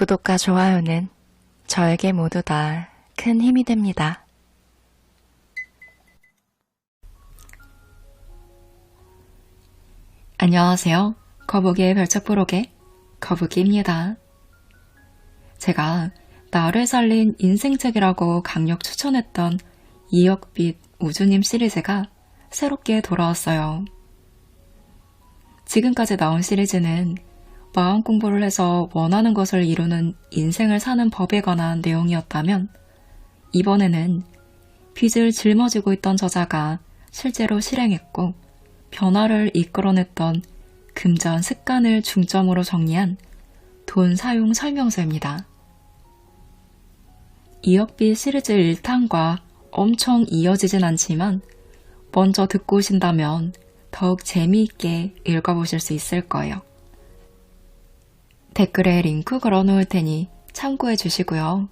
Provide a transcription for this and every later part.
구독과 좋아요는 저에게 모두 다 큰 힘이 됩니다. 안녕하세요. 거북이의 별책부록의 거북이입니다. 제가 나를 살린 인생책이라고 강력 추천했던 이혁빛 우주님 시리즈가 새롭게 돌아왔어요. 지금까지 나온 시리즈는 마음 공부를 해서 원하는 것을 이루는 인생을 사는 법에 관한 내용이었다면 이번에는 빚을 짊어지고 있던 저자가 실제로 실행했고 변화를 이끌어냈던 금전 습관을 중점으로 정리한 돈 사용 설명서입니다. 이혁빛 시리즈 1탄과 엄청 이어지진 않지만 먼저 듣고 오신다면 더욱 재미있게 읽어보실 수 있을 거예요. 댓글에 링크 걸어놓을 테니 참고해 주시고요.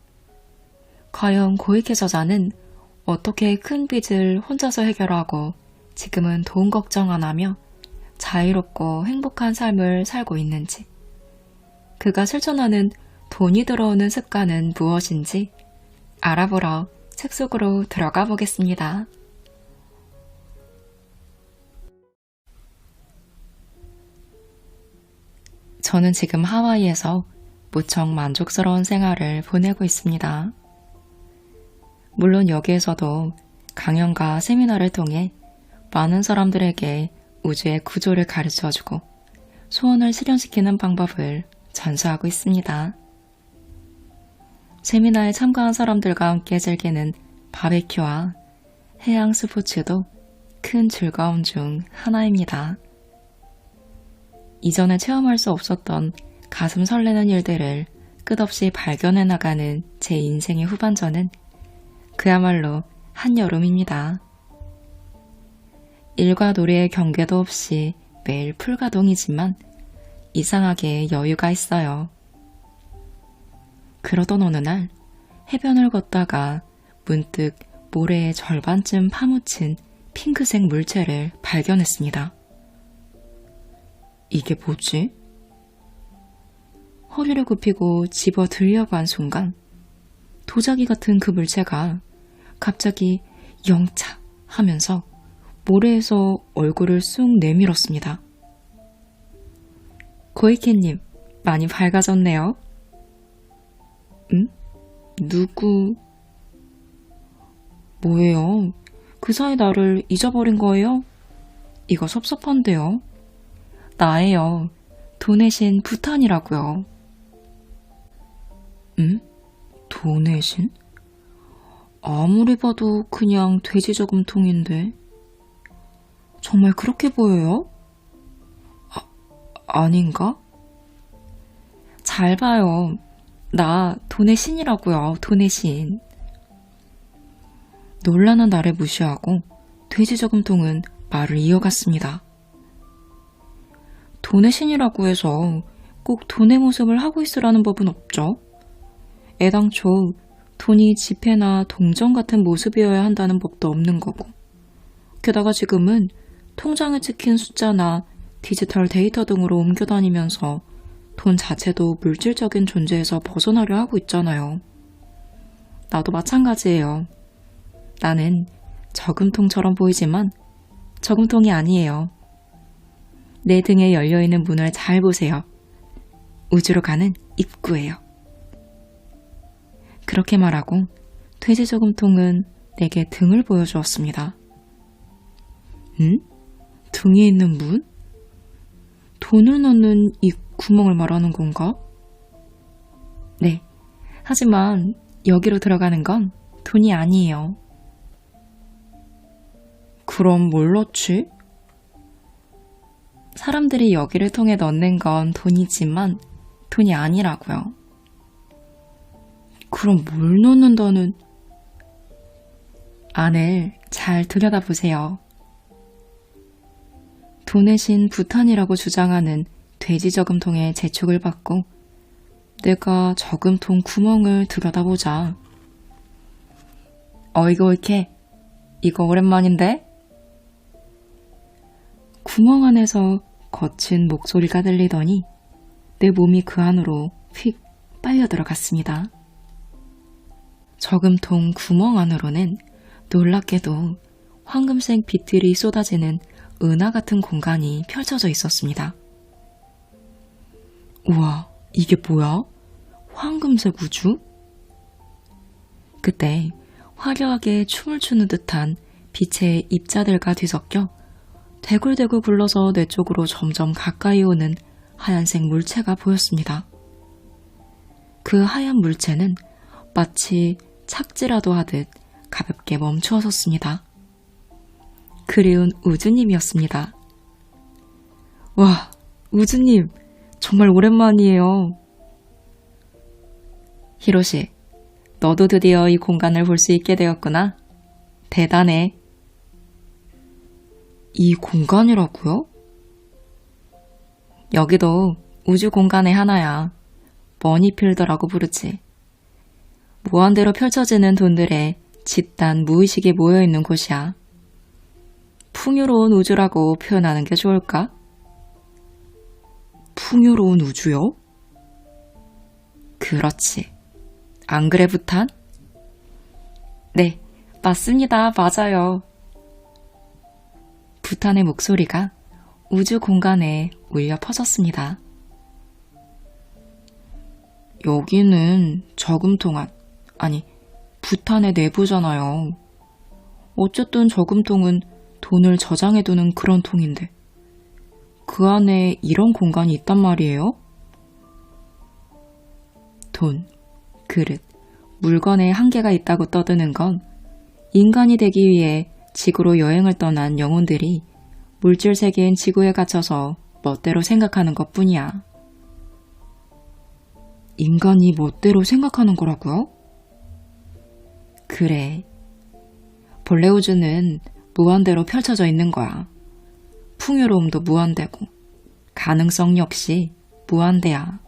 과연 고이케 저자는 어떻게 큰 빚을 혼자서 해결하고 지금은 돈 걱정 안 하며 자유롭고 행복한 삶을 살고 있는지, 그가 실천하는 돈이 들어오는 습관은 무엇인지 알아보러 책 속으로 들어가 보겠습니다. 저는 지금 하와이에서 무척 만족스러운 생활을 보내고 있습니다. 물론 여기에서도 강연과 세미나를 통해 많은 사람들에게 우주의 구조를 가르쳐주고 소원을 실현시키는 방법을 전수하고 있습니다. 세미나에 참가한 사람들과 함께 즐기는 바베큐와 해양 스포츠도 큰 즐거움 중 하나입니다. 이전에 체험할 수 없었던 가슴 설레는 일들을 끝없이 발견해 나가는 제 인생의 후반전은 그야말로 한여름입니다. 일과 놀이의 경계도 없이 매일 풀가동이지만 이상하게 여유가 있어요. 그러던 어느 날 해변을 걷다가 문득 모래의 절반쯤 파묻힌 핑크색 물체를 발견했습니다. 이게 뭐지? 허리를 굽히고 집어 들려고 한 순간 도자기 같은 그 물체가 갑자기 영차 하면서 모래에서 얼굴을 쑥 내밀었습니다. 고이케님, 많이 밝아졌네요. 응? 누구? 뭐예요? 그 사이 나를 잊어버린 거예요? 이거 섭섭한데요. 나예요. 돈의 신 부탄이라고요. 응? 돈의 신? 아무리 봐도 그냥 돼지 저금통인데. 정말 그렇게 보여요? 아닌가? 잘 봐요. 나 돈의 신이라고요. 돈의 신. 놀라는 나를 무시하고 돼지 저금통은 말을 이어갔습니다. 돈의 신이라고 해서 꼭 돈의 모습을 하고 있으라는 법은 없죠. 애당초 돈이 지폐나 동전 같은 모습이어야 한다는 법도 없는 거고, 게다가 지금은 통장에 찍힌 숫자나 디지털 데이터 등으로 옮겨 다니면서 돈 자체도 물질적인 존재에서 벗어나려 하고 있잖아요. 나도 마찬가지예요. 나는 저금통처럼 보이지만 저금통이 아니에요. 내 등에 열려있는 문을 잘 보세요. 우주로 가는 입구예요. 그렇게 말하고 돼지 저금통은 내게 등을 보여주었습니다. 응? 등에 있는 문? 돈을 넣는 이 구멍을 말하는 건가? 네, 하지만 여기로 들어가는 건 돈이 아니에요. 그럼 뭘 넣지? 사람들이 여기를 통해 넣는 건 돈이지만 돈이 아니라고요. 그럼 뭘 넣는다는? 안을 잘 들여다보세요. 돈의 신 부탄이라고 주장하는 돼지 저금통의 재촉을 받고 내가 저금통 구멍을 들여다보자. 어이구 이렇게 이거 오랜만인데? 구멍 안에서 거친 목소리가 들리더니 내 몸이 그 안으로 휙 빨려 들어갔습니다. 저금통 구멍 안으로는 놀랍게도 황금색 빛들이 쏟아지는 은하 같은 공간이 펼쳐져 있었습니다. 우와, 이게 뭐야? 황금색 우주? 그때 화려하게 춤을 추는 듯한 빛의 입자들과 뒤섞여 대굴대굴 굴러서 내 쪽으로 점점 가까이 오는 하얀색 물체가 보였습니다. 그 하얀 물체는 마치 착지라도 하듯 가볍게 멈추어 섰습니다. 그리운 우주님이었습니다. 와, 우주님, 정말 오랜만이에요. 히로시, 너도 드디어 이 공간을 볼 수 있게 되었구나. 대단해. 이 공간이라고요? 여기도 우주 공간의 하나야. 머니필드라고 부르지. 무한대로 펼쳐지는 돈들의 집단 무의식이 모여있는 곳이야. 풍요로운 우주라고 표현하는 게 좋을까? 풍요로운 우주요? 그렇지. 안 그래, 부탄? 네, 맞습니다. 맞아요. 부탄의 목소리가 우주 공간에 울려 퍼졌습니다. 여기는 저금통 아니, 부탄의 내부잖아요. 어쨌든 저금통은 돈을 저장해두는 그런 통인데 그 안에 이런 공간이 있단 말이에요? 돈, 그릇, 물건에 한계가 있다고 떠드는 건 인간이 되기 위해 지구로 여행을 떠난 영혼들이 물질 세계인 지구에 갇혀서 멋대로 생각하는 것뿐이야. 인간이 멋대로 생각하는 거라고요? 그래. 본래 우주는 무한대로 펼쳐져 있는 거야. 풍요로움도 무한대고 가능성 역시 무한대야.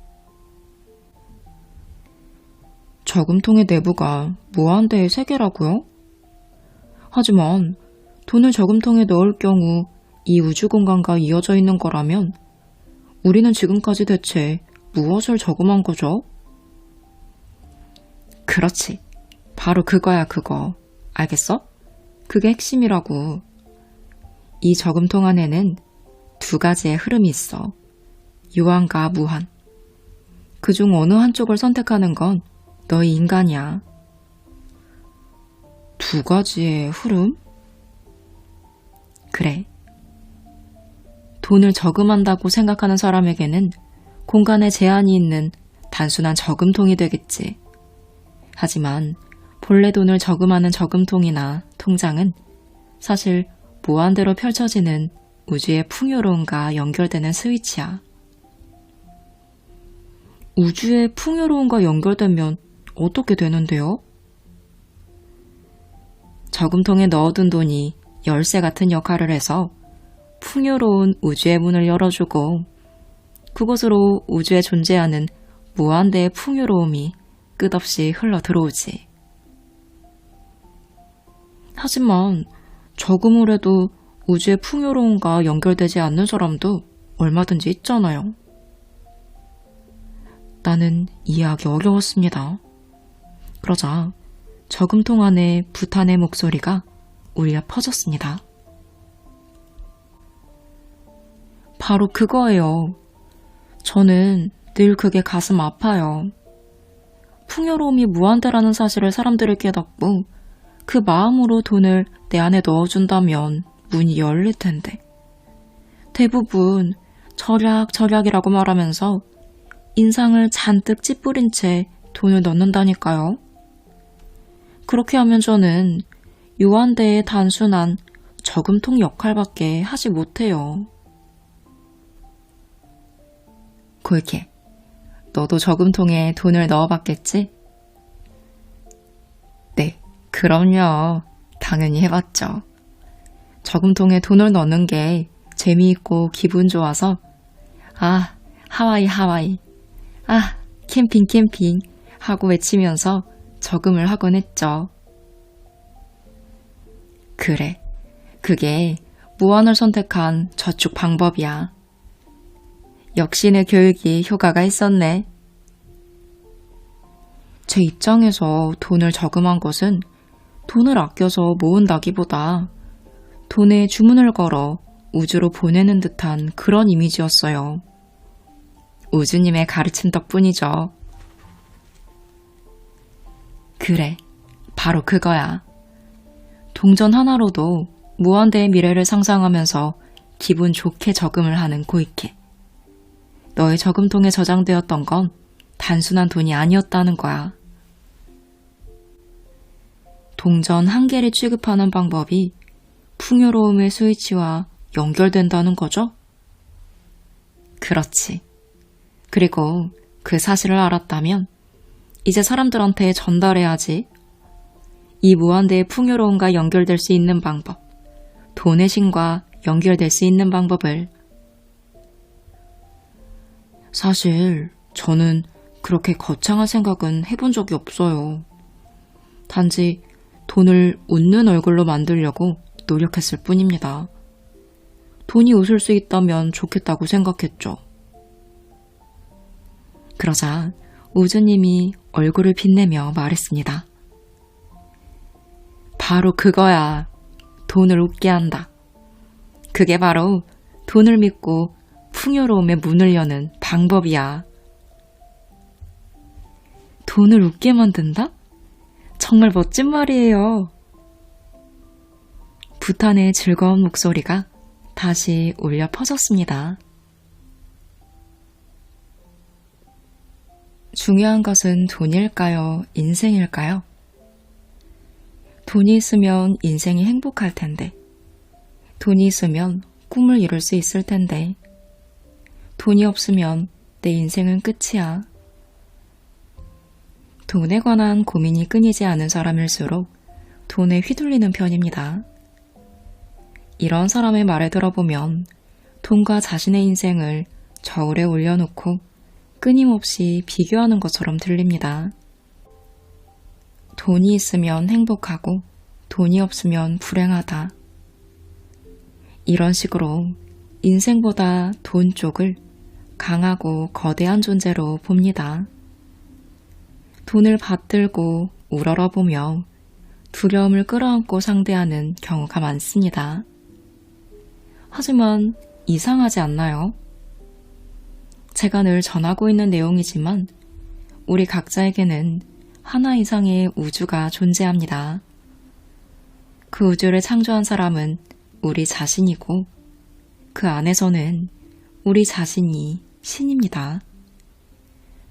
저금통의 내부가 무한대의 세계라고요? 하지만 돈을 저금통에 넣을 경우 이 우주 공간과 이어져 있는 거라면 우리는 지금까지 대체 무엇을 저금한 거죠? 그렇지. 바로 그거야, 그거. 알겠어? 그게 핵심이라고. 이 저금통 안에는 두 가지의 흐름이 있어. 유한과 무한. 그중 어느 한쪽을 선택하는 건 너희 인간이야. 두 가지의 흐름? 그래. 돈을 저금한다고 생각하는 사람에게는 공간에 제한이 있는 단순한 저금통이 되겠지. 하지만 본래 돈을 저금하는 저금통이나 통장은 사실 무한대로 펼쳐지는 우주의 풍요로움과 연결되는 스위치야. 우주의 풍요로움과 연결되면 어떻게 되는데요? 저금통에 넣어둔 돈이 열쇠 같은 역할을 해서 풍요로운 우주의 문을 열어주고 그곳으로 우주에 존재하는 무한대의 풍요로움이 끝없이 흘러 들어오지. 하지만 저금을 해도 우주의 풍요로움과 연결되지 않는 사람도 얼마든지 있잖아요. 나는 이해하기 어려웠습니다. 그러자 저금통 안에 부탄의 목소리가 울려 퍼졌습니다. 바로 그거예요. 저는 늘 그게 가슴 아파요. 풍요로움이 무한대라는 사실을 사람들이 깨닫고 그 마음으로 돈을 내 안에 넣어준다면 문이 열릴 텐데 대부분 절약이라고 말하면서 인상을 잔뜩 찌푸린 채 돈을 넣는다니까요. 그렇게 하면 저는 유한대의 단순한 저금통 역할밖에 하지 못해요. 골케, 너도 저금통에 돈을 넣어봤겠지? 네, 그럼요. 당연히 해봤죠. 저금통에 돈을 넣는 게 재미있고 기분 좋아서 아, 하와이, 아, 캠핑 하고 외치면서 저금을 하곤 했죠. 그래, 그게 무한을 선택한 저축 방법이야. 역시 내 교육이 효과가 있었네. 제 입장에서 돈을 저금한 것은 돈을 아껴서 모은다기보다 돈에 주문을 걸어 우주로 보내는 듯한 그런 이미지였어요. 우주님의 가르침 덕분이죠. 그래, 바로 그거야. 동전 하나로도 무한대의 미래를 상상하면서 기분 좋게 저금을 하는 고이케. 너의 저금통에 저장되었던 건 단순한 돈이 아니었다는 거야. 동전 한 개를 취급하는 방법이 풍요로움의 스위치와 연결된다는 거죠? 그렇지. 그리고 그 사실을 알았다면 이제 사람들한테 전달해야지. 이 무한대의 풍요로움과 연결될 수 있는 방법, 돈의 신과 연결될 수 있는 방법을. 사실 저는 그렇게 거창한 생각은 해본 적이 없어요. 단지 돈을 웃는 얼굴로 만들려고 노력했을 뿐입니다. 돈이 웃을 수 있다면 좋겠다고 생각했죠. 그러자 우주님이 얼굴을 빛내며 말했습니다. 바로 그거야. 돈을 웃게 한다. 그게 바로 돈을 믿고 풍요로움의 문을 여는 방법이야. 돈을 웃게 만든다? 정말 멋진 말이에요. 부탄의 즐거운 목소리가 다시 울려 퍼졌습니다. 중요한 것은 돈일까요? 인생일까요? 돈이 있으면 인생이 행복할 텐데, 돈이 있으면 꿈을 이룰 수 있을 텐데, 돈이 없으면 내 인생은 끝이야. 돈에 관한 고민이 끊이지 않은 사람일수록 돈에 휘둘리는 편입니다. 이런 사람의 말을 들어보면 돈과 자신의 인생을 저울에 올려놓고 끊임없이 비교하는 것처럼 들립니다. 돈이 있으면 행복하고 돈이 없으면 불행하다. 이런 식으로 인생보다 돈 쪽을 강하고 거대한 존재로 봅니다. 돈을 받들고 우러러보며 두려움을 끌어안고 상대하는 경우가 많습니다. 하지만 이상하지 않나요? 제가 늘 전하고 있는 내용이지만 우리 각자에게는 하나 이상의 우주가 존재합니다. 그 우주를 창조한 사람은 우리 자신이고 그 안에서는 우리 자신이 신입니다.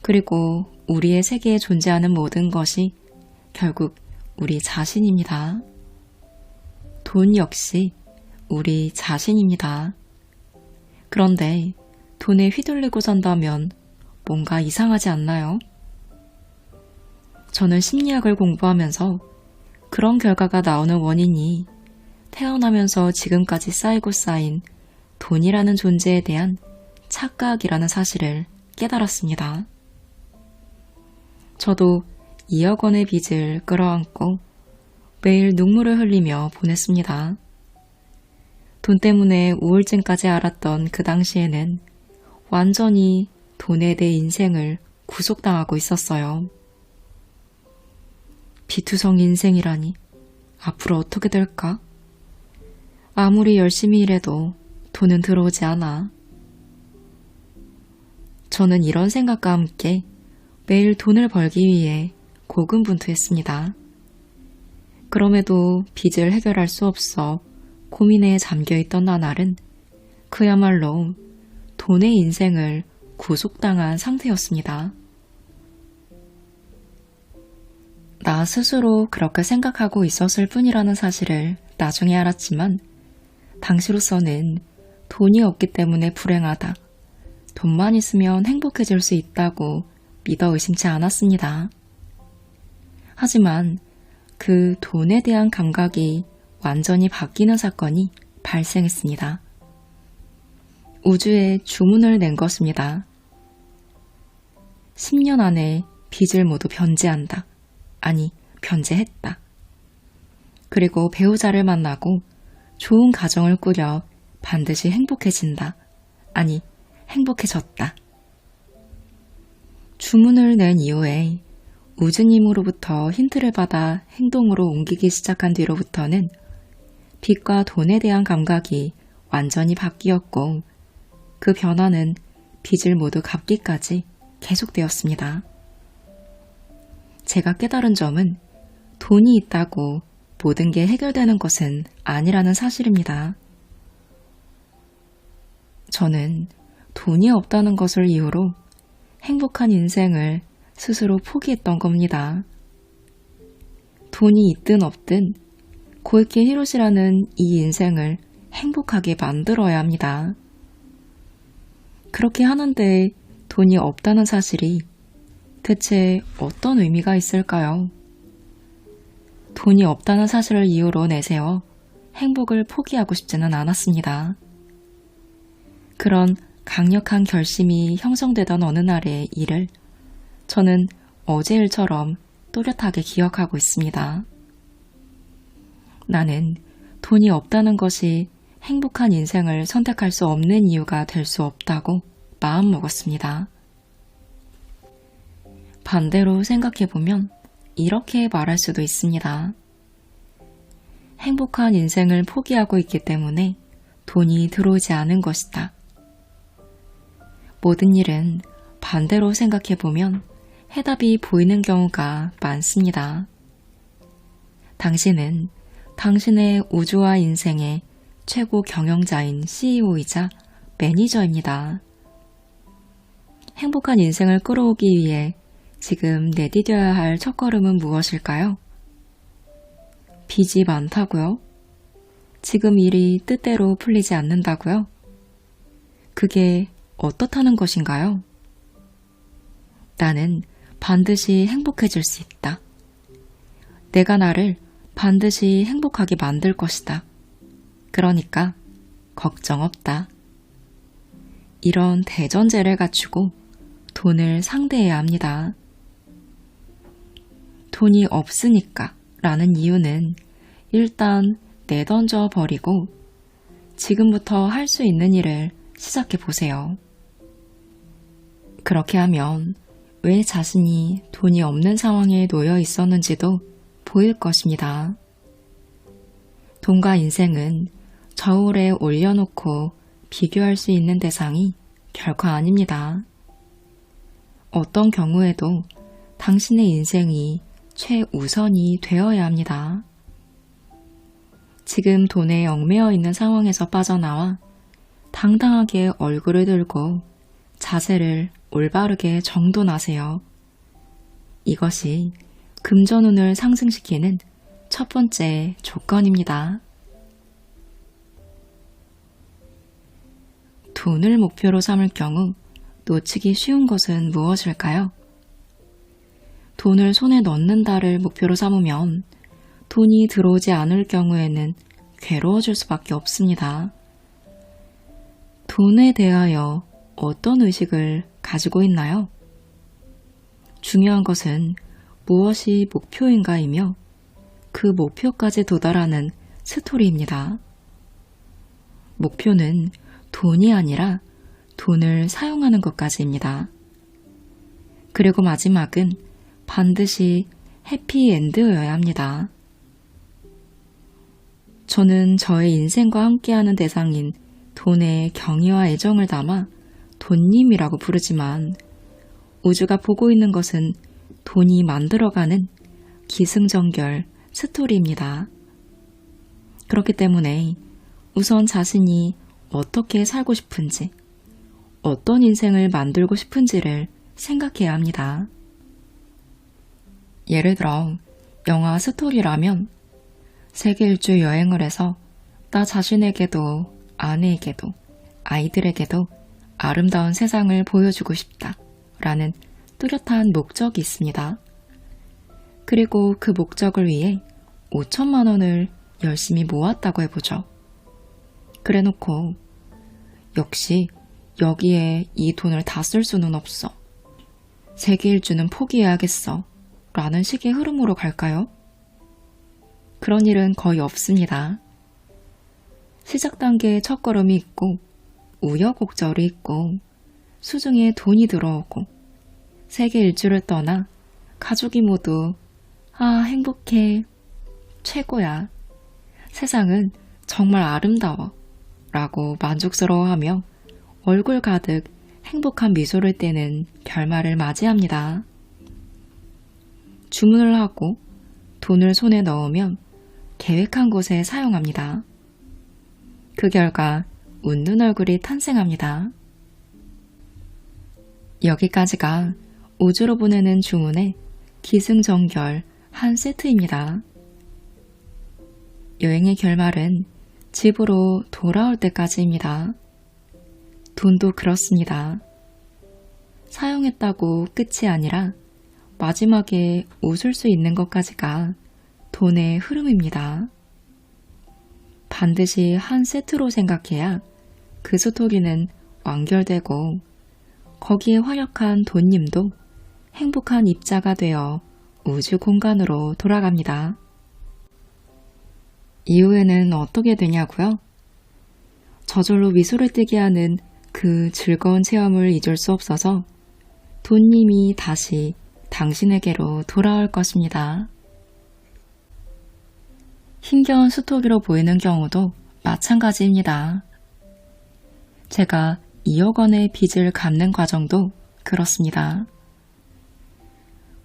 그리고 우리의 세계에 존재하는 모든 것이 결국 우리 자신입니다. 돈 역시 우리 자신입니다. 그런데 돈에 휘둘리고 산다면 뭔가 이상하지 않나요? 저는 심리학을 공부하면서 그런 결과가 나오는 원인이 태어나면서 지금까지 쌓이고 쌓인 돈이라는 존재에 대한 착각이라는 사실을 깨달았습니다. 저도 2억 원의 빚을 끌어안고 매일 눈물을 흘리며 보냈습니다. 돈 때문에 우울증까지 앓았던 그 당시에는 완전히 돈에 대해 인생을 구속당하고 있었어요. 비투성 인생이라니 앞으로 어떻게 될까? 아무리 열심히 일해도 돈은 들어오지 않아. 저는 이런 생각과 함께 매일 돈을 벌기 위해 고군분투했습니다. 그럼에도 빚을 해결할 수 없어 고민에 잠겨있던 나날은 그야말로 돈의 인생을 구속당한 상태였습니다. 나 스스로 그렇게 생각하고 있었을 뿐이라는 사실을 나중에 알았지만 당시로서는 돈이 없기 때문에 불행하다, 돈만 있으면 행복해질 수 있다고 믿어 의심치 않았습니다. 하지만 그 돈에 대한 감각이 완전히 바뀌는 사건이 발생했습니다. 우주에 주문을 낸 것입니다. 10년 안에 빚을 모두 변제한다. 아니, 변제했다. 그리고 배우자를 만나고 좋은 가정을 꾸려 반드시 행복해진다. 아니, 행복해졌다. 주문을 낸 이후에 우주님으로부터 힌트를 받아 행동으로 옮기기 시작한 뒤로부터는 빚과 돈에 대한 감각이 완전히 바뀌었고 그 변화는 빚을 모두 갚기까지 계속되었습니다. 제가 깨달은 점은 돈이 있다고 모든 게 해결되는 것은 아니라는 사실입니다. 저는 돈이 없다는 것을 이유로 행복한 인생을 스스로 포기했던 겁니다. 돈이 있든 없든 고이케 히로시라는 이 인생을 행복하게 만들어야 합니다. 그렇게 하는데 돈이 없다는 사실이 대체 어떤 의미가 있을까요? 돈이 없다는 사실을 이유로 내세워 행복을 포기하고 싶지는 않았습니다. 그런 강력한 결심이 형성되던 어느 날의 일을 저는 어제 일처럼 또렷하게 기억하고 있습니다. 나는 돈이 없다는 것이 행복한 인생을 선택할 수 없는 이유가 될 수 없다고 마음먹었습니다. 반대로 생각해보면 이렇게 말할 수도 있습니다. 행복한 인생을 포기하고 있기 때문에 돈이 들어오지 않은 것이다. 모든 일은 반대로 생각해보면 해답이 보이는 경우가 많습니다. 당신은 당신의 우주와 인생의 최고 경영자인 CEO이자 매니저입니다. 행복한 인생을 끌어오기 위해 지금 내디뎌야 할 첫걸음은 무엇일까요? 빚이 많다고요? 지금 일이 뜻대로 풀리지 않는다고요? 그게 어떻다는 것인가요? 나는 반드시 행복해질 수 있다. 내가 나를 반드시 행복하게 만들 것이다. 그러니까 걱정 없다. 이런 대전제를 갖추고 돈을 상대해야 합니다. 돈이 없으니까 라는 이유는 일단 내던져 버리고 지금부터 할 수 있는 일을 시작해 보세요. 그렇게 하면 왜 자신이 돈이 없는 상황에 놓여 있었는지도 보일 것입니다. 돈과 인생은 저울에 올려놓고 비교할 수 있는 대상이 결코 아닙니다. 어떤 경우에도 당신의 인생이 최우선이 되어야 합니다. 지금 돈에 얽매여 있는 상황에서 빠져나와 당당하게 얼굴을 들고 자세를 올바르게 정돈하세요. 이것이 금전운을 상승시키는 첫 번째 조건입니다. 돈을 목표로 삼을 경우 놓치기 쉬운 것은 무엇일까요? 돈을 손에 넣는다를 목표로 삼으면 돈이 들어오지 않을 경우에는 괴로워질 수밖에 없습니다. 돈에 대하여 어떤 의식을 가지고 있나요? 중요한 것은 무엇이 목표인가이며 그 목표까지 도달하는 스토리입니다. 목표는 돈이 아니라 돈을 사용하는 것까지입니다. 그리고 마지막은 반드시 해피엔드여야 합니다. 저는 저의 인생과 함께하는 대상인 돈에 경의와 애정을 담아 돈님이라고 부르지만 우주가 보고 있는 것은 돈이 만들어가는 기승전결 스토리입니다. 그렇기 때문에 우선 자신이 어떻게 살고 싶은지, 어떤 인생을 만들고 싶은지를 생각해야 합니다. 예를 들어 영화 스토리라면 세계 일주 여행을 해서 나 자신에게도 아내에게도 아이들에게도 아름다운 세상을 보여주고 싶다 라는 뚜렷한 목적이 있습니다. 그리고 그 목적을 위해 5천만 원을 열심히 모았다고 해보죠. 그래놓고 역시 여기에 이 돈을 다 쓸 수는 없어. 세계 일주는 포기해야겠어 라는 식의 흐름으로 갈까요? 그런 일은 거의 없습니다. 시작 단계의 첫걸음이 있고 우여곡절이 있고 수중에 돈이 들어오고 세계 일주를 떠나 가족이 모두 아, 행복해. 최고야. 세상은 정말 아름다워. 라고 만족스러워하며 얼굴 가득 행복한 미소를 띠는 결말을 맞이합니다. 주문을 하고 돈을 손에 넣으면 계획한 곳에 사용합니다. 그 결과 웃는 얼굴이 탄생합니다. 여기까지가 우주로 보내는 주문의 기승전결 한 세트입니다. 여행의 결말은 집으로 돌아올 때까지입니다. 돈도 그렇습니다. 사용했다고 끝이 아니라 마지막에 웃을 수 있는 것까지가 돈의 흐름입니다. 반드시 한 세트로 생각해야 그 스토리는 완결되고 거기에 활약한 돈님도 행복한 입자가 되어 우주 공간으로 돌아갑니다. 이후에는 어떻게 되냐고요? 저절로 미소를 띠게 하는 그 즐거운 체험을 잊을 수 없어서 돈님이 다시 당신에게로 돌아올 것입니다. 힘겨운 스토리로 보이는 경우도 마찬가지입니다. 제가 2억 원의 빚을 갚는 과정도 그렇습니다.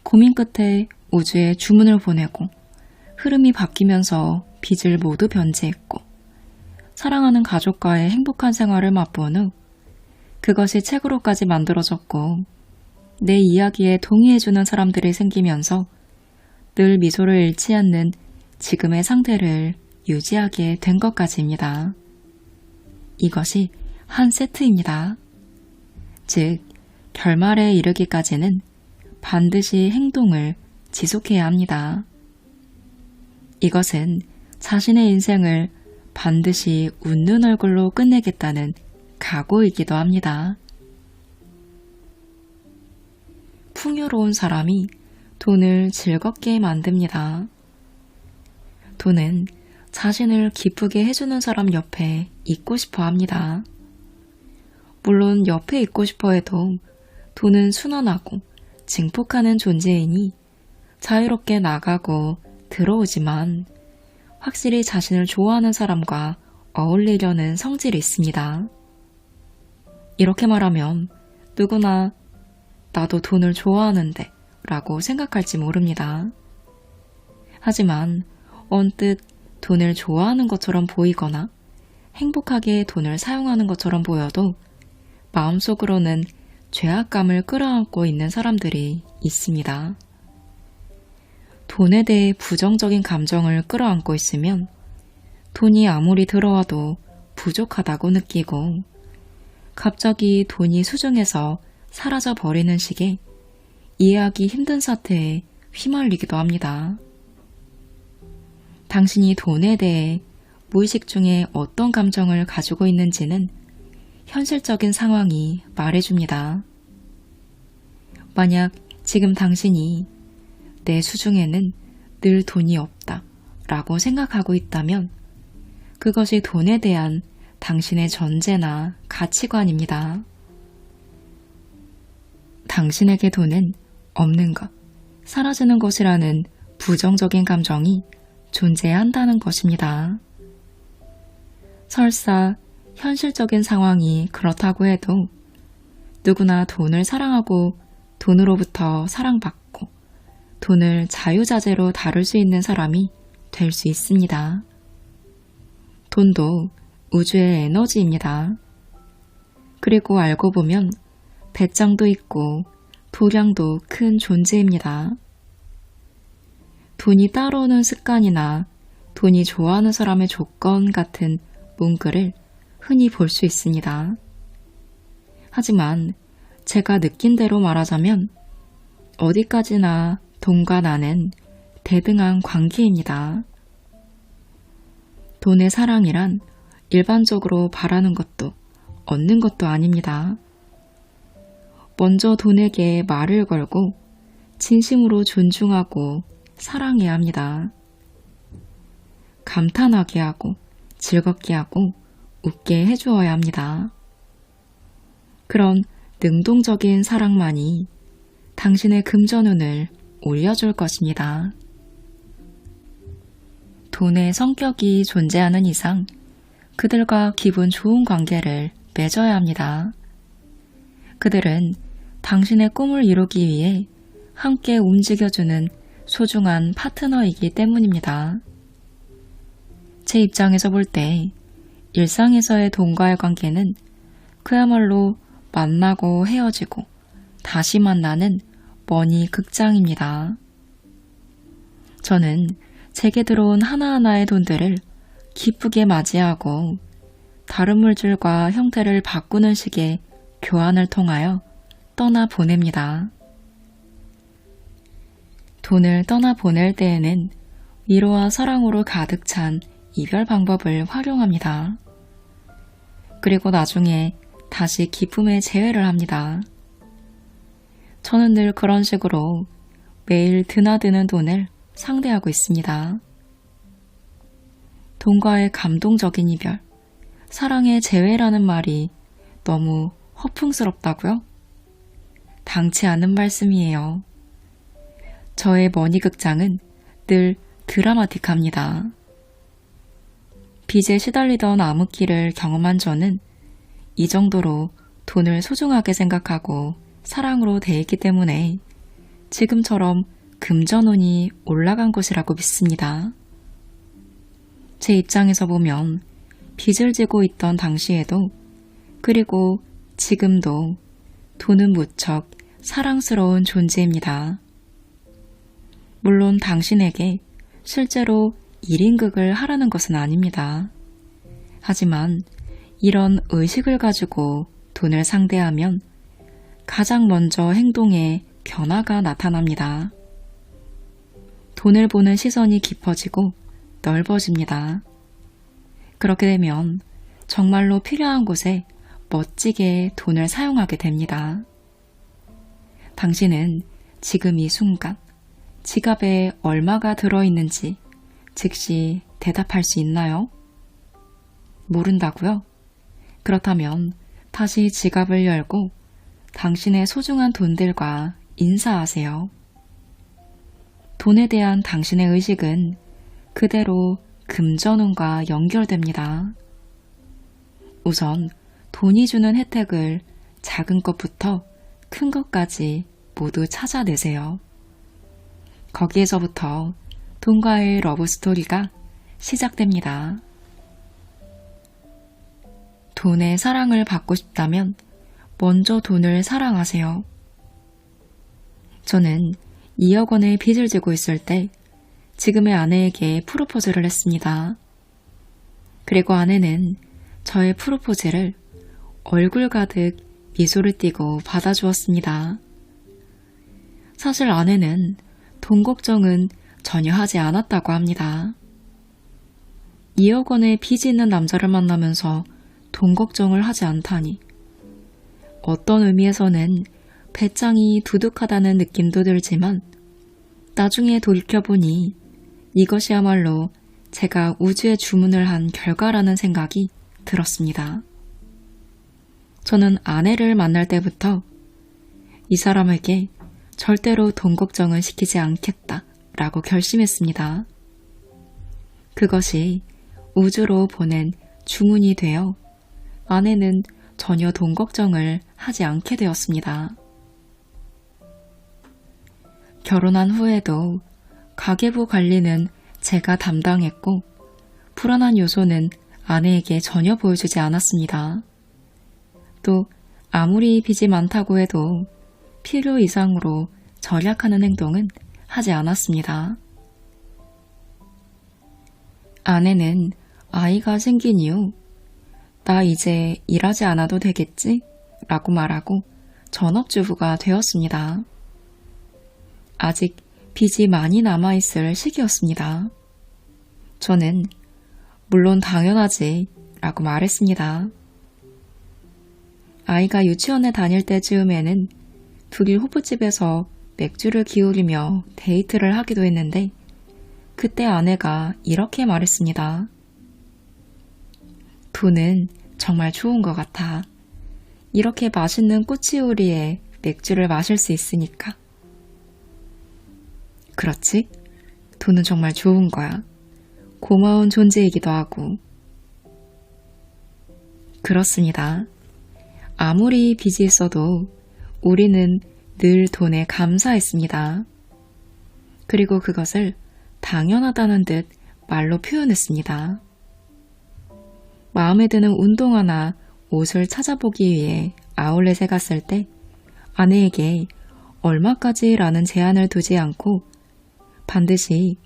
고민 끝에 우주에 주문을 보내고 흐름이 바뀌면서 빚을 모두 변제했고 사랑하는 가족과의 행복한 생활을 맛본 후 그것이 책으로까지 만들어졌고 내 이야기에 동의해주는 사람들이 생기면서 늘 미소를 잃지 않는 지금의 상태를 유지하게 된 것까지입니다. 이것이 한 세트입니다. 즉, 결말에 이르기까지는 반드시 행동을 지속해야 합니다. 이것은 자신의 인생을 반드시 웃는 얼굴로 끝내겠다는 각오이기도 합니다. 풍요로운 사람이 돈을 즐겁게 만듭니다. 돈은 자신을 기쁘게 해주는 사람 옆에 있고 싶어 합니다. 물론 옆에 있고 싶어 해도 돈은 순환하고 증폭하는 존재이니 자유롭게 나가고 들어오지만 확실히 자신을 좋아하는 사람과 어울리려는 성질이 있습니다. 이렇게 말하면 누구나 나도 돈을 좋아하는데 라고 생각할지 모릅니다. 하지만 언뜻 돈을 좋아하는 것처럼 보이거나 행복하게 돈을 사용하는 것처럼 보여도 마음속으로는 죄악감을 끌어안고 있는 사람들이 있습니다. 돈에 대해 부정적인 감정을 끌어안고 있으면 돈이 아무리 들어와도 부족하다고 느끼고 갑자기 돈이 수중에서 사라져 버리는 식의 이해하기 힘든 사태에 휘말리기도 합니다. 당신이 돈에 대해 무의식 중에 어떤 감정을 가지고 있는지는 현실적인 상황이 말해줍니다. 만약 지금 당신이 내 수중에는 늘 돈이 없다 라고 생각하고 있다면 그것이 돈에 대한 당신의 전제나 가치관입니다. 당신에게 돈은 없는 것, 사라지는 것이라는 부정적인 감정이 존재한다는 것입니다. 설사 현실적인 상황이 그렇다고 해도 누구나 돈을 사랑하고 돈으로부터 사랑받고 돈을 자유자재로 다룰 수 있는 사람이 될 수 있습니다. 돈도 우주의 에너지입니다. 그리고 알고 보면 배짱도 있고 도량도 큰 존재입니다. 돈이 따라오는 습관이나 돈이 좋아하는 사람의 조건 같은 문구를 흔히 볼 수 있습니다. 하지만 제가 느낀 대로 말하자면 어디까지나 돈과 나는 대등한 관계입니다. 돈의 사랑이란 일반적으로 바라는 것도 얻는 것도 아닙니다. 먼저 돈에게 말을 걸고 진심으로 존중하고 사랑해야 합니다. 감탄하게 하고 즐겁게 하고 웃게 해주어야 합니다. 그런 능동적인 사랑만이 당신의 금전운을 올려줄 것입니다. 돈의 성격이 존재하는 이상 그들과 기분 좋은 관계를 맺어야 합니다. 그들은 당신의 꿈을 이루기 위해 함께 움직여주는 소중한 파트너이기 때문입니다. 제 입장에서 볼 때 일상에서의 돈과의 관계는 그야말로 만나고 헤어지고 다시 만나는 머니 극장입니다. 저는 제게 들어온 하나하나의 돈들을 기쁘게 맞이하고 다른 물질과 형태를 바꾸는 식의 교환을 통하여 떠나보냅니다. 돈을 떠나보낼 때에는 위로와 사랑으로 가득 찬 이별 방법을 활용합니다. 그리고 나중에 다시 기쁨의 재회를 합니다. 저는 늘 그런 식으로 매일 드나드는 돈을 상대하고 있습니다. 돈과의 감동적인 이별, 사랑의 재회라는 말이 너무 허풍스럽다고요? 당치 않은 말씀이에요. 저의 머니극장은 늘 드라마틱합니다. 빚에 시달리던 암흑기를 경험한 저는 이 정도로 돈을 소중하게 생각하고 사랑으로 대했기 때문에 지금처럼 금전운이 올라간 것이라고 믿습니다. 제 입장에서 보면 빚을 지고 있던 당시에도 그리고 지금도 돈은 무척 사랑스러운 존재입니다. 물론 당신에게 실제로 1인극을 하라는 것은 아닙니다. 하지만 이런 의식을 가지고 돈을 상대하면 가장 먼저 행동에 변화가 나타납니다. 돈을 보는 시선이 깊어지고 넓어집니다. 그렇게 되면 정말로 필요한 곳에 멋지게 돈을 사용하게 됩니다. 당신은 지금 이 순간 지갑에 얼마가 들어있는지 즉시 대답할 수 있나요? 모른다고요? 그렇다면 다시 지갑을 열고 당신의 소중한 돈들과 인사하세요. 돈에 대한 당신의 의식은 그대로 금전운과 연결됩니다. 우선 돈이 주는 혜택을 작은 것부터 큰 것까지 모두 찾아내세요. 거기에서부터 돈과의 러브스토리가 시작됩니다. 돈의 사랑을 받고 싶다면 먼저 돈을 사랑하세요. 저는 2억 원의 빚을 지고 있을 때 지금의 아내에게 프로포즈를 했습니다. 그리고 아내는 저의 프로포즈를 얼굴 가득 미소를 띠고 받아주었습니다. 사실 아내는 돈 걱정은 전혀 하지 않았다고 합니다. 2억 원의 빚이 있는 남자를 만나면서 돈 걱정을 하지 않다니. 어떤 의미에서는 배짱이 두둑하다는 느낌도 들지만 나중에 돌이켜보니 이것이야말로 제가 우주에 주문을 한 결과라는 생각이 들었습니다. 저는 아내를 만날 때부터 이 사람에게 절대로 돈 걱정은 시키지 않겠다라고 결심했습니다. 그것이 우주로 보낸 주문이 되어 아내는 전혀 돈 걱정을 하지 않게 되었습니다. 결혼한 후에도 가계부 관리는 제가 담당했고 불안한 요소는 아내에게 전혀 보여주지 않았습니다. 또 아무리 빚이 많다고 해도 필요 이상으로 절약하는 행동은 하지 않았습니다. 아내는 아이가 생긴 이후 나 이제 일하지 않아도 되겠지? 라고 말하고 전업주부가 되었습니다. 아직 빚이 많이 남아있을 시기였습니다. 저는 물론 당연하지 라고 말했습니다. 아이가 유치원에 다닐 때쯤에는 둘이 호프집에서 맥주를 기울이며 데이트를 하기도 했는데 그때 아내가 이렇게 말했습니다. 돈은 정말 좋은 것 같아. 이렇게 맛있는 꼬치우리에 맥주를 마실 수 있으니까. 그렇지? 돈은 정말 좋은 거야. 고마운 존재이기도 하고. 그렇습니다. 아무리 빚이 있어도 우리는 늘 돈에 감사했습니다. 그리고 그것을 당연하다는 듯 말로 표현했습니다. 마음에 드는 운동화나 옷을 찾아보기 위해 아울렛에 갔을 때 아내에게 얼마까지라는 제한을 두지 않고 반드시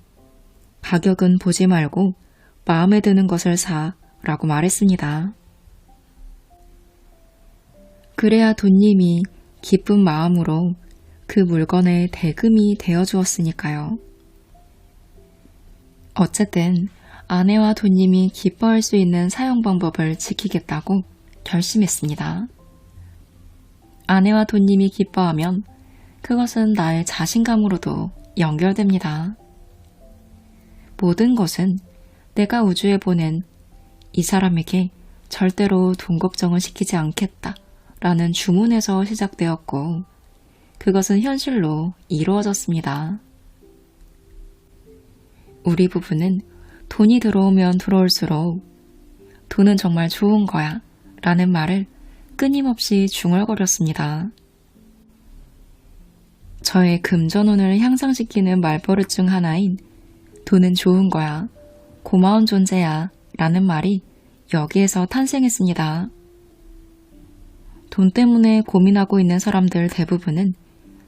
가격은 보지 말고 마음에 드는 것을 사라고 말했습니다. 그래야 돈님이 기쁜 마음으로 그 물건의 대금이 되어주었으니까요. 어쨌든 아내와 돈님이 기뻐할 수 있는 사용 방법을 지키겠다고 결심했습니다. 아내와 돈님이 기뻐하면 그것은 나의 자신감으로도 연결됩니다. 모든 것은 내가 우주에 보낸 이 사람에게 절대로 돈 걱정을 시키지 않겠다 라는 주문에서 시작되었고 그것은 현실로 이루어졌습니다. 우리 부부는 돈이 들어오면 들어올수록 돈은 정말 좋은 거야 라는 말을 끊임없이 중얼거렸습니다. 저의 금전운을 향상시키는 말버릇 중 하나인 돈은 좋은 거야, 고마운 존재야 라는 말이 여기에서 탄생했습니다. 돈 때문에 고민하고 있는 사람들 대부분은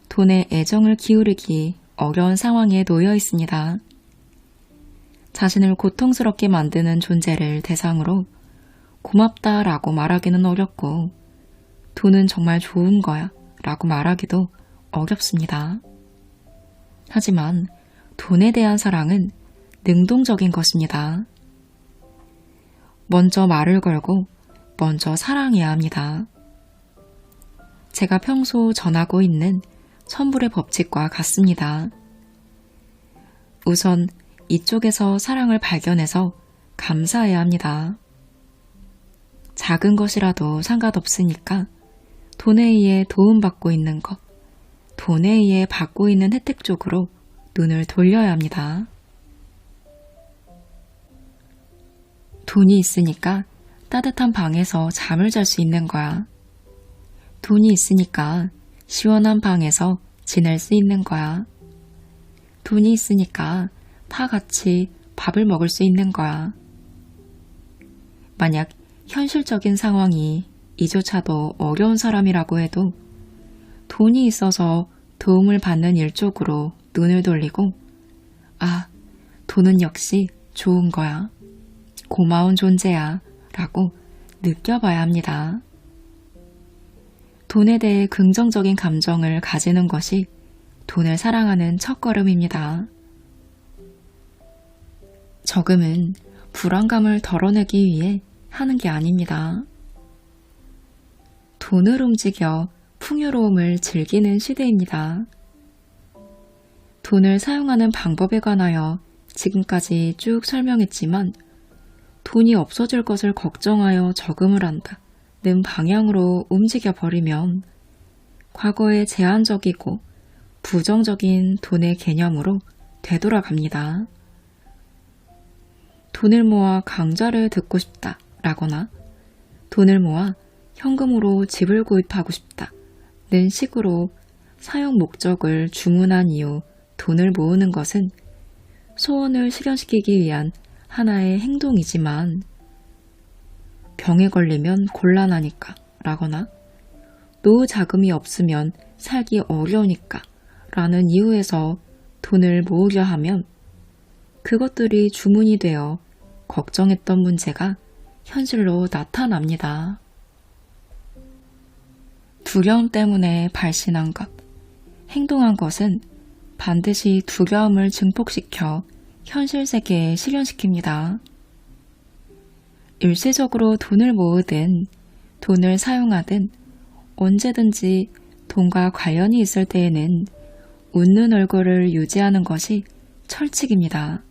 돈에 애정을 기울이기 어려운 상황에 놓여 있습니다. 자신을 고통스럽게 만드는 존재를 대상으로 고맙다라고 말하기는 어렵고 돈은 정말 좋은 거야 라고 말하기도 어렵습니다. 하지만 돈에 대한 사랑은 능동적인 것입니다. 먼저 말을 걸고 먼저 사랑해야 합니다. 제가 평소 전하고 있는 천불의 법칙과 같습니다. 우선 이쪽에서 사랑을 발견해서 감사해야 합니다. 작은 것이라도 상관없으니까 돈에 의해 도움받고 있는 것, 돈에 의해 받고 있는 혜택 쪽으로 눈을 돌려야 합니다. 돈이 있으니까 따뜻한 방에서 잠을 잘 수 있는 거야. 돈이 있으니까 시원한 방에서 지낼 수 있는 거야. 돈이 있으니까 다 같이 밥을 먹을 수 있는 거야. 만약 현실적인 상황이 이조차도 어려운 사람이라고 해도 돈이 있어서 도움을 받는 일 쪽으로 눈을 돌리고 아, 돈은 역시 좋은 거야. 고마운 존재야 라고 느껴봐야 합니다. 돈에 대해 긍정적인 감정을 가지는 것이 돈을 사랑하는 첫걸음입니다. 저금은 불안감을 덜어내기 위해 하는 게 아닙니다. 돈을 움직여 풍요로움을 즐기는 시대입니다. 돈을 사용하는 방법에 관하여 지금까지 쭉 설명했지만 돈이 없어질 것을 걱정하여 저금을 한다는 방향으로 움직여버리면 과거의 제한적이고 부정적인 돈의 개념으로 되돌아갑니다. 돈을 모아 강좌를 듣고 싶다 라거나 돈을 모아 현금으로 집을 구입하고 싶다는 식으로 사용 목적을 주문한 이후 돈을 모으는 것은 소원을 실현시키기 위한 하나의 행동이지만 병에 걸리면 곤란하니까 라거나 노후 자금이 없으면 살기 어려우니까 라는 이유에서 돈을 모으려 하면 그것들이 주문이 되어 걱정했던 문제가 현실로 나타납니다. 두려움 때문에 발신한 것, 행동한 것은 반드시 두려움을 증폭시켜 현실 세계에 실현시킵니다. 일시적으로 돈을 모으든 돈을 사용하든 언제든지 돈과 관련이 있을 때에는 웃는 얼굴을 유지하는 것이 철칙입니다.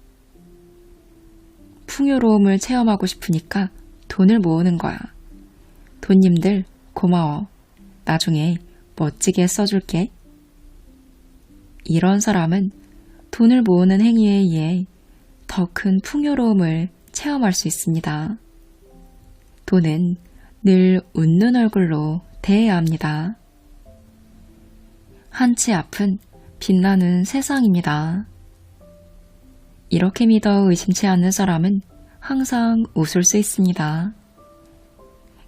풍요로움을 체험하고 싶으니까 돈을 모으는 거야. 돈님들 고마워. 나중에 멋지게 써줄게. 이런 사람은 돈을 모으는 행위에 의해 더 큰 풍요로움을 체험할 수 있습니다. 돈은 늘 웃는 얼굴로 대해야 합니다. 한치 앞은 빛나는 세상입니다. 이렇게 믿어 의심치 않는 사람은 항상 웃을 수 있습니다.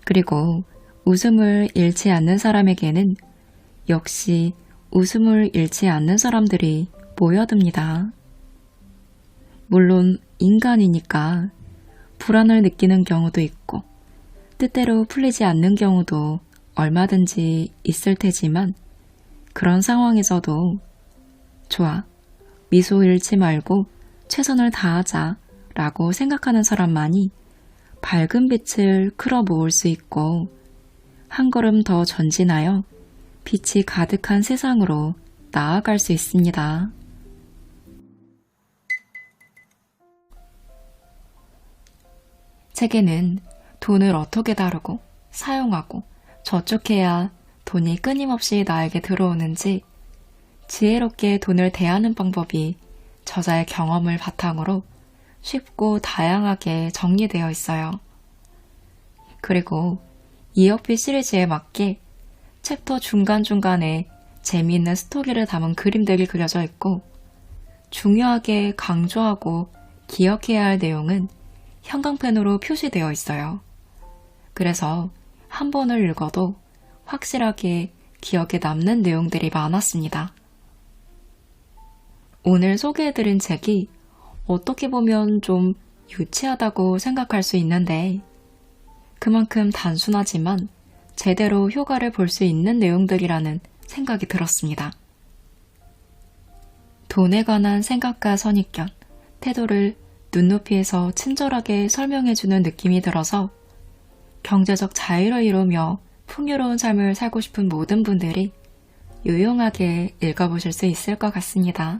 그리고 웃음을 잃지 않는 사람에게는 역시 웃음을 잃지 않는 사람들이 모여듭니다. 물론 인간이니까 불안을 느끼는 경우도 있고 뜻대로 풀리지 않는 경우도 얼마든지 있을 테지만 그런 상황에서도 좋아, 미소 잃지 말고 최선을 다하자 라고 생각하는 사람만이 밝은 빛을 끌어 모을 수 있고 한 걸음 더 전진하여 빛이 가득한 세상으로 나아갈 수 있습니다. 책에는 돈을 어떻게 다루고 사용하고 저축해야 돈이 끊임없이 나에게 들어오는지 지혜롭게 돈을 대하는 방법이 저자의 경험을 바탕으로 쉽고 다양하게 정리되어 있어요. 그리고 이어피 시리즈에 맞게 챕터 중간중간에 재미있는 스토리를 담은 그림들이 그려져 있고 중요하게 강조하고 기억해야 할 내용은 형광펜으로 표시되어 있어요. 그래서 한 번을 읽어도 확실하게 기억에 남는 내용들이 많았습니다. 오늘 소개해드린 책이 어떻게 보면 좀 유치하다고 생각할 수 있는데 그만큼 단순하지만 제대로 효과를 볼 수 있는 내용들이라는 생각이 들었습니다. 돈에 관한 생각과 선입견, 태도를 눈높이에서 친절하게 설명해주는 느낌이 들어서 경제적 자유를 이루며 풍요로운 삶을 살고 싶은 모든 분들이 유용하게 읽어보실 수 있을 것 같습니다.